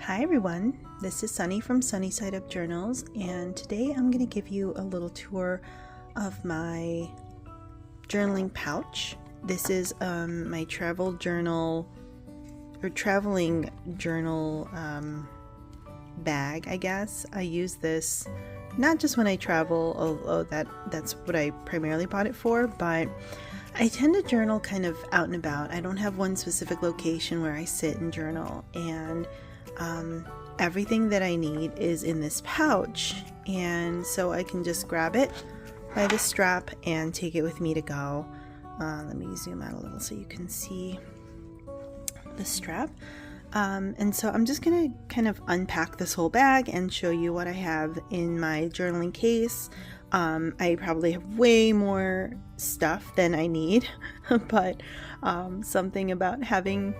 Hi everyone, this is Sunny from Sunny Side Up Journals, and today I'm going to give you a little tour of my journaling pouch. This is my travel journal or traveling journal bag, I guess. I use this not just when I travel, although that's what I primarily bought it for, but I tend to journal kind of out and about. I don't have one specific location where I sit and journal, and everything that I need is in this pouch, and so I can just grab it by the strap and take it with me to go. Let me zoom out a little so you can see the strap. And so I'm just gonna kind of unpack this whole bag and show you what I have in my journaling case. I probably have way more stuff than I need, but something about having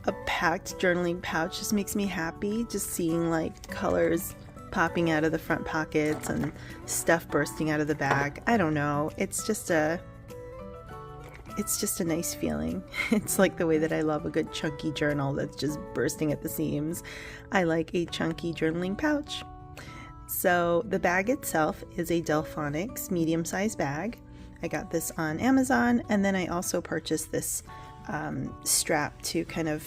a packed journaling pouch just makes me happy, just seeing like colors popping out of the front pockets and stuff bursting out of the bag. I don't know, it's just a nice feeling. It's like the way that I love a good chunky journal that's just bursting at the seams. I like a chunky journaling pouch. So the bag itself is a Delfonics medium-sized bag. I got this on Amazon, and then I also purchased this strap to kind of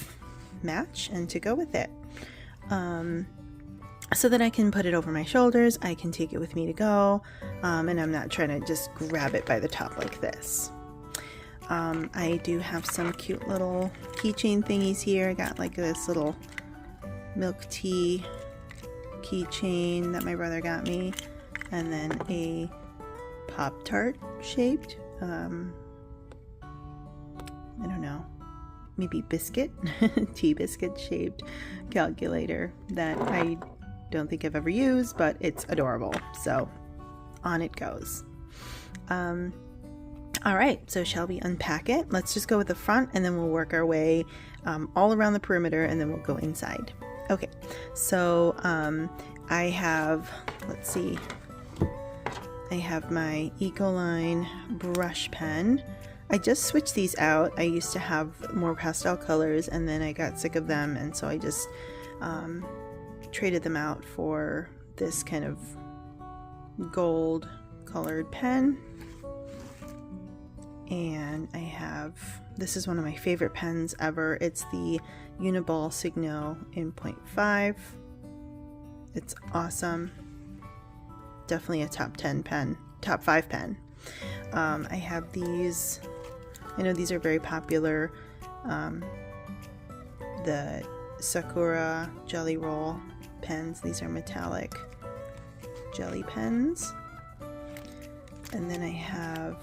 match and to go with it, so that I can put it over my shoulders. I can take it with me to go, and I'm not trying to just grab it by the top like this. I do have some cute little keychain thingies here. I got like this little milk tea keychain that my brother got me, and then a Pop-Tart shaped I don't know, maybe biscuit, tea biscuit shaped calculator that I don't think I've ever used, but it's adorable. So on it goes. All right, so shall we unpack it? Let's just go with the front, and then we'll work our way all around the perimeter, and then we'll go inside. Okay, so I have, let's see, I have my Ecoline brush pen. I just switched these out. I used to have more pastel colors, and then I got sick of them, and so I just traded them out for this kind of gold colored pen. And I have, this is one of my favorite pens ever. It's the Uniball Signo in 0.5. It's awesome. Definitely a top 10 pen, top 5 pen. I have these, I know these are very popular, the Sakura Jelly Roll pens. These are metallic jelly pens. And then I have,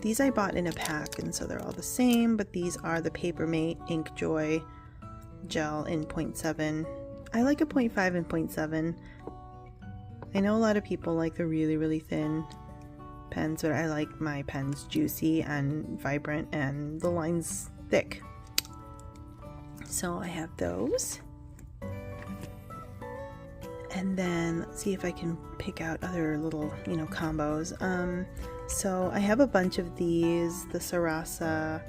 these I bought in a pack, and so they're all the same, but these are the Papermate Ink Joy gel in 0.7. I like a 0.5 and 0.7. I know a lot of people like the really, really thin pens, but I like my pens juicy and vibrant and the lines thick. So I have those. And then let's see if I can pick out other little, combos. So I have a bunch of these, the Sarasa,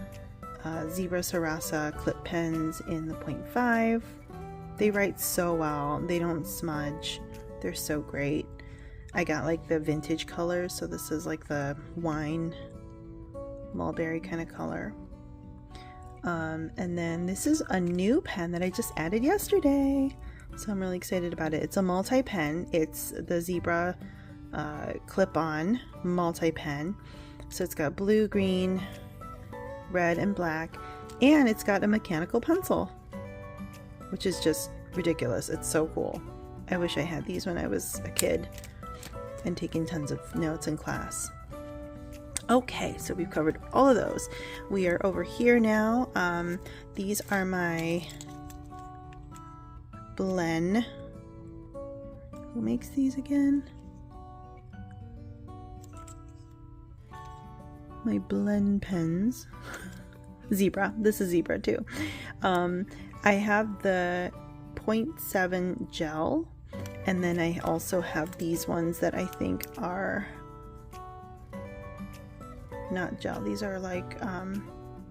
Zebra Sarasa clip pens in the 0.5. They write so well, they don't smudge, they're so great. I got like the vintage colors, so this is like the wine mulberry kind of color. And then this is a new pen that I just added yesterday, so I'm really excited about it. It's a multi-pen. It's the Zebra clip-on multi-pen. So it's got blue, green, red, and black, and it's got a mechanical pencil, which is just ridiculous. It's so cool. I wish I had these when I was a kid and taking tons of notes in class. Okay, so we've covered all of those. We are over here now. These are my Blend. Who makes these again? My Blend pens. Zebra. This is Zebra too. I have the 0.7 gel, and then I also have these ones that I think are not gel. These are like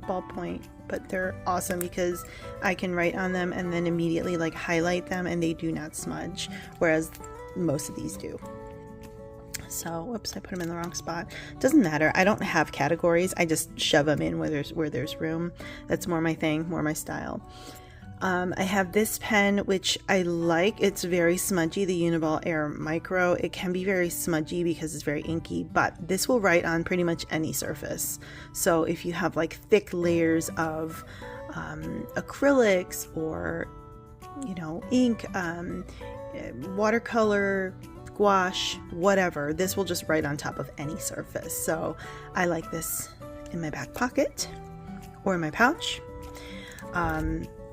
ballpoint but they're awesome because I can write on them and then immediately like highlight them and they do not smudge, whereas most of these do. So, whoops, I put them in the wrong spot. Doesn't matter. I don't have categories. I just shove them in where there's room. That's more my thing, more my style. I have this pen, which I like. It's very smudgy, the Uniball Air Micro. It can be very smudgy because it's very inky, but this will write on pretty much any surface. So if you have like thick layers of acrylics or, you know, ink, watercolor, gouache, whatever, this will just write on top of any surface. So I like this in my back pocket or in my pouch.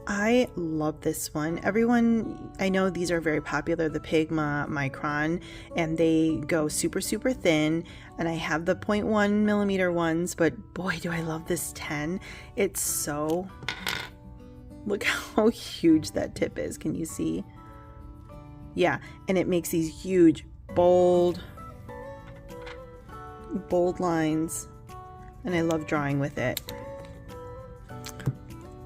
I love this one. Everyone, I know these are very popular, the Pigma Micron, and they go super, super thin. And I have the 0.1 millimeter ones, but boy, do I love this 10. It's so, look how huge that tip is. Can you see? Yeah, and it makes these huge, bold lines, and I love drawing with it.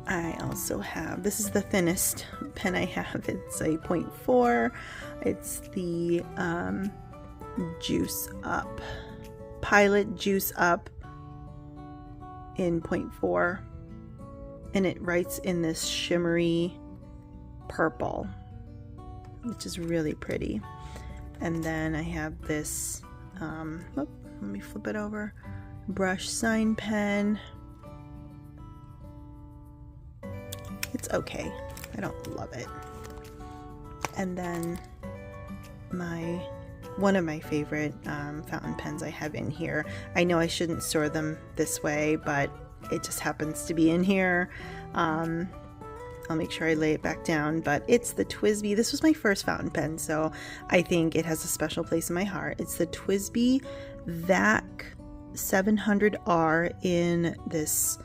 I also have, this is the thinnest pen I have. It's a 0.4. It's the Juice Up, Pilot Juice Up in 0.4, and it writes in this shimmery purple, which is really pretty. And then I have this, let me flip it over, brush sign pen. It's okay. I don't love it. And then one of my favorite fountain pens I have in here. I know I shouldn't store them this way, but it just happens to be in here. I'll make sure I lay it back down, but it's the TWSBI. This was my first fountain pen, so I think it has a special place in my heart. It's the TWSBI VAC 700R in this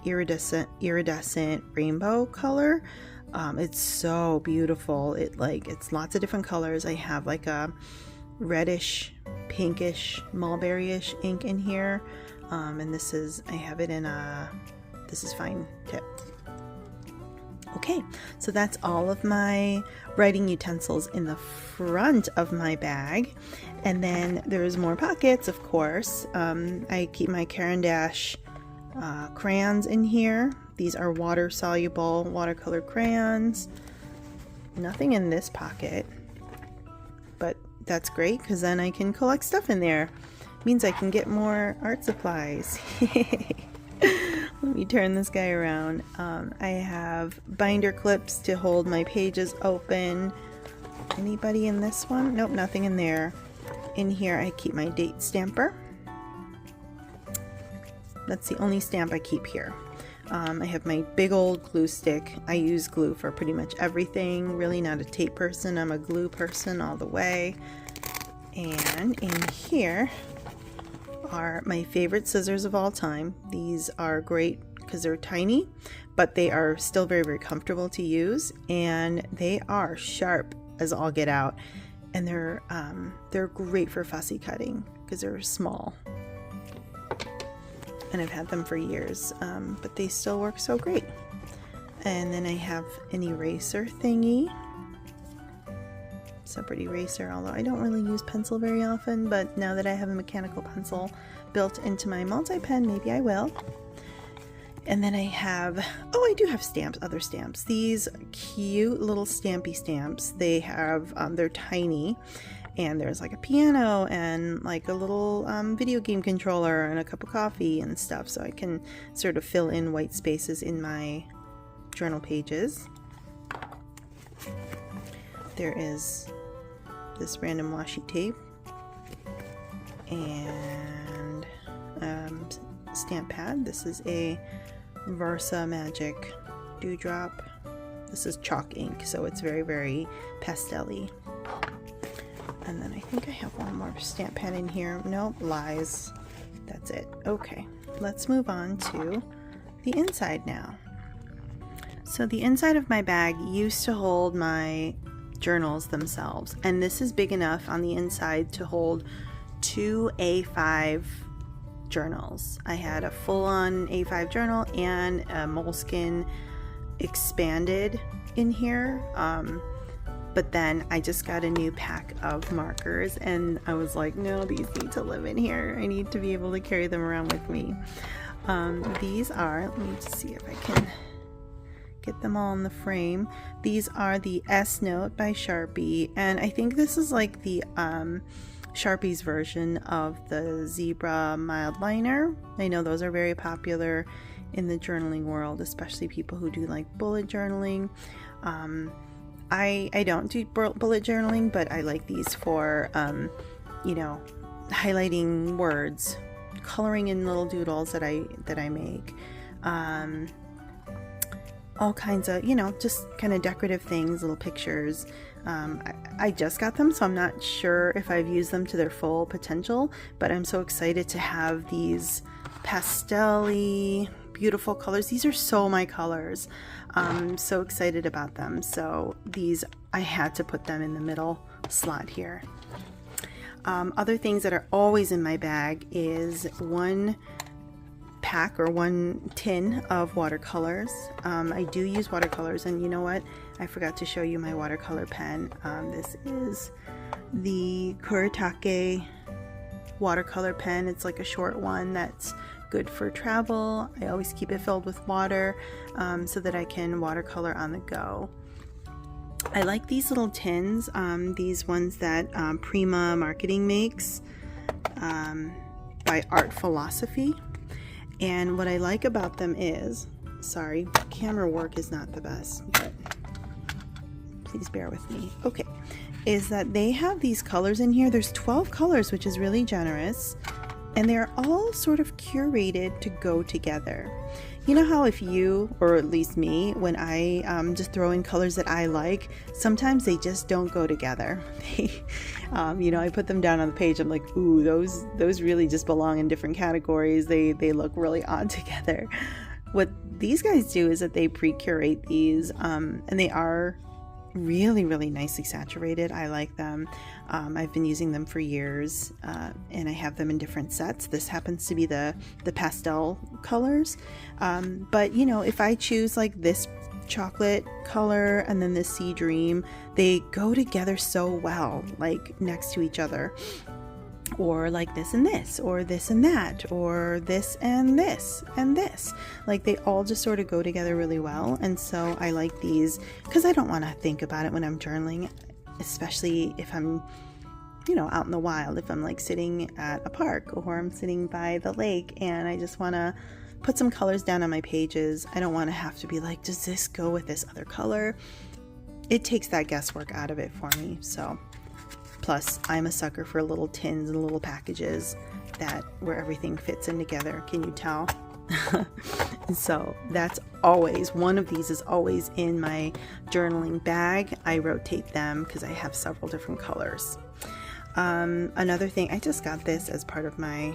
iridescent rainbow color. It's so beautiful. It's lots of different colors. I have like a reddish, pinkish, mulberry-ish ink in here, and I have it in this is fine tip. Okay, so that's all of my writing utensils in the front of my bag. And then there's more pockets, of course. I keep my Caran d'Ache crayons in here. These are water-soluble watercolor crayons. Nothing in this pocket, but that's great because then I can collect stuff in there. Means I can get more art supplies. Let me turn this guy around. I have binder clips to hold my pages open. Anybody in this one? Nope, nothing in there. In here I keep my date stamper. That's the only stamp I keep here. I have my big old glue stick. I use glue for pretty much everything. Really not a tape person. I'm a glue person all the way. And in here are my favorite scissors of all time. These are great because they're tiny, but they are still very, very comfortable to use, and they are sharp as all get out. And they're great for fussy cutting because they're small. And I've had them for years, but they still work so great. And then I have an eraser thingy, separate eraser, although I don't really use pencil very often, but now that I have a mechanical pencil built into my multi-pen, maybe I will. And then I have, I do have stamps, other stamps. These cute little stampy stamps. They have, they're tiny, and there's like a piano and like a little video game controller and a cup of coffee and stuff, so I can sort of fill in white spaces in my journal pages. There is this random washi tape and stamp pad. This is a Versa Magic Dewdrop. This is chalk ink, so it's very, very pastel-y. And then I think I have one more stamp pad in here. Nope, lies. That's it. Okay, let's move on to the inside now. So the inside of my bag used to hold my journals themselves, and this is big enough on the inside to hold 2 A5 journals. I had a full-on A5 journal and a Moleskine expanded in here, but then I just got a new pack of markers and I was like, no, these need to live in here. I need to be able to carry them around with me. These are, let me just see if I can get them all in the frame. These are the S Note by Sharpie, and I think this is like the Sharpie's version of the Zebra mild liner. I know those are very popular in the journaling world, especially people who do like bullet journaling. I don't do bullet journaling, but I like these for you know, highlighting words, coloring in little doodles that I make, all kinds of, you know, just kind of decorative things, little pictures. I just got them, so I'm not sure if I've used them to their full potential, but I'm so excited to have these pastel-y, beautiful colors. These are so my colors. I'm so excited about them. So these, I had to put them in the middle slot here. Other things that are always in my bag is one pack or one tin of watercolors. I do use watercolors, and you know what? I forgot to show you my watercolor pen. This is the Kuretake watercolor pen. It's like a short one that's good for travel. I always keep it filled with water so that I can watercolor on the go. I like these little tins, these ones that Prima Marketing makes by Art Philosophy. And what I like about them is, sorry, camera work is not the best, but please bear with me. Okay, is that they have these colors in here. There's 12 colors, which is really generous, and they're all sort of curated to go together. You know how if you, or at least me, when I just throw in colors that I like, sometimes they just don't go together. You know, I put them down on the page, I'm like, ooh, those really just belong in different categories. They look really odd together. What these guys do is that they pre-curate these, and they are really, really nicely saturated. I like them. I've been using them for years, and I have them in different sets. This happens to be the pastel colors, but you know, if I choose like this chocolate color and then this Sea Dream, they go together so well, like next to each other, or like this and this, or this and that, or this and this and this. Like they all just sort of go together really well. And so I like these because I don't want to think about it when I'm journaling, especially if I'm, you know, out in the wild, if I'm like sitting at a park or I'm sitting by the lake and I just want to put some colors down on my pages. I don't want to have to be like, does this go with this other color? It takes that guesswork out of it for me. So plus, I'm a sucker for little tins and little packages where everything fits in together. Can you tell? So that's always, one of these is always in my journaling bag. I rotate them because I have several different colors. Another thing, I just got this as part of my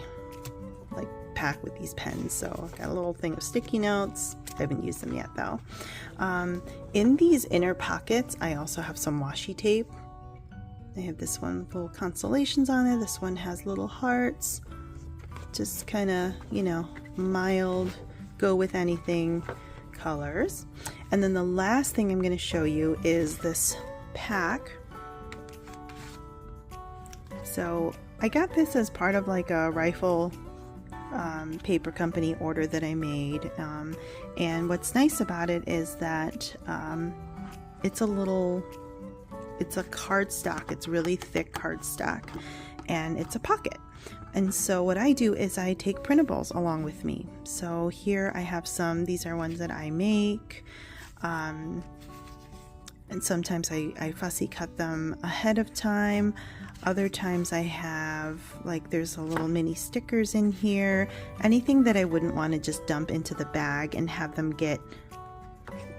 like pack with these pens. So I've got a little thing of sticky notes. I haven't used them yet though. In these inner pockets, I also have some washi tape. I have this one with little constellations on it. This one has little hearts. Just kind of, you know, mild, go with anything colors. And then the last thing I'm going to show you is this pack. So I got this as part of like a rifle paper company order that I made. And what's nice about it is that it's a cardstock. It's really thick cardstock, and it's a pocket. And so what I do is I take printables along with me. So here I have some. These are ones that I make, and sometimes I fussy cut them ahead of time. Other times I have, like, there's a little mini stickers in here. Anything that I wouldn't want to just dump into the bag and have them get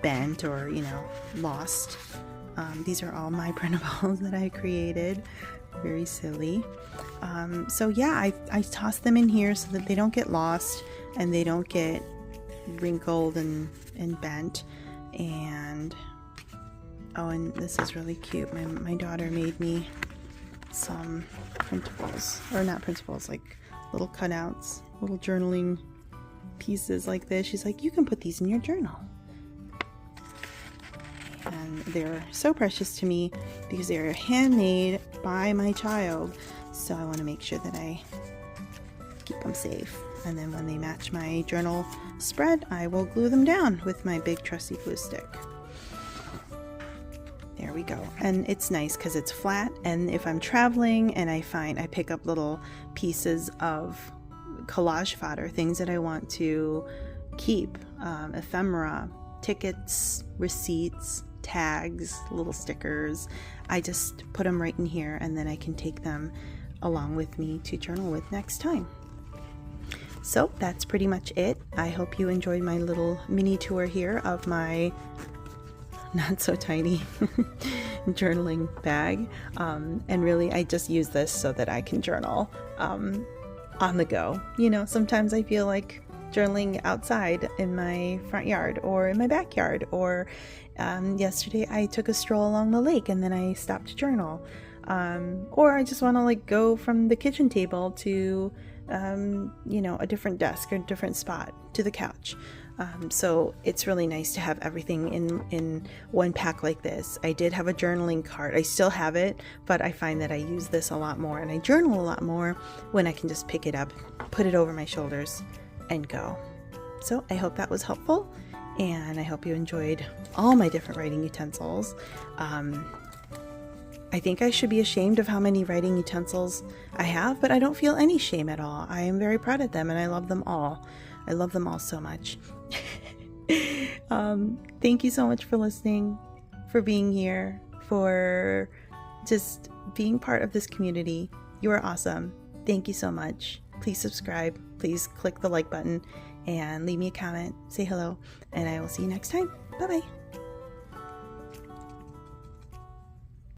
bent or, you know, lost. These are all my printables that I created. Very silly. So yeah, I toss them in here so that they don't get lost and they don't get wrinkled and bent. And oh, and this is really cute. My daughter made me some printables, or not printables, like little cutouts little journaling pieces like this. She's like, you can put these in your journal. And they're so precious to me because they're handmade by my child. So I want to make sure that I keep them safe. And then when they match my journal spread, I will glue them down with my big trusty glue stick. There we go. And it's nice because it's flat, and if I'm traveling and I pick up little pieces of collage fodder, things that I want to keep, ephemera, tickets, receipts, tags, little stickers, I just put them right in here, and then I can take them along with me to journal with next time. So that's pretty much it. I hope you enjoyed my little mini tour here of my not so tiny journaling bag, and really I just use this so that I can journal on the go. You know, sometimes I feel like journaling outside in my front yard or in my backyard, or yesterday I took a stroll along the lake and then I stopped to journal, or I just want to like go from the kitchen table to you know, a different desk or a different spot, to the couch. So it's really nice to have everything in one pack like this. I did have a journaling cart. I still have it, but I find that I use this a lot more, and I journal a lot more when I can just pick it up, put it over my shoulders, and go. So I hope that was helpful, and I hope you enjoyed all my different writing utensils. I think I should be ashamed of how many writing utensils I have, but I don't feel any shame at all. I am very proud of them, and I love them all. I love them all so much. Thank you so much for listening, for being here, for just being part of this community. You are awesome. Thank you so much. Please subscribe. Please click the like button and leave me a comment. Say hello, and I will see you next time. Bye-bye.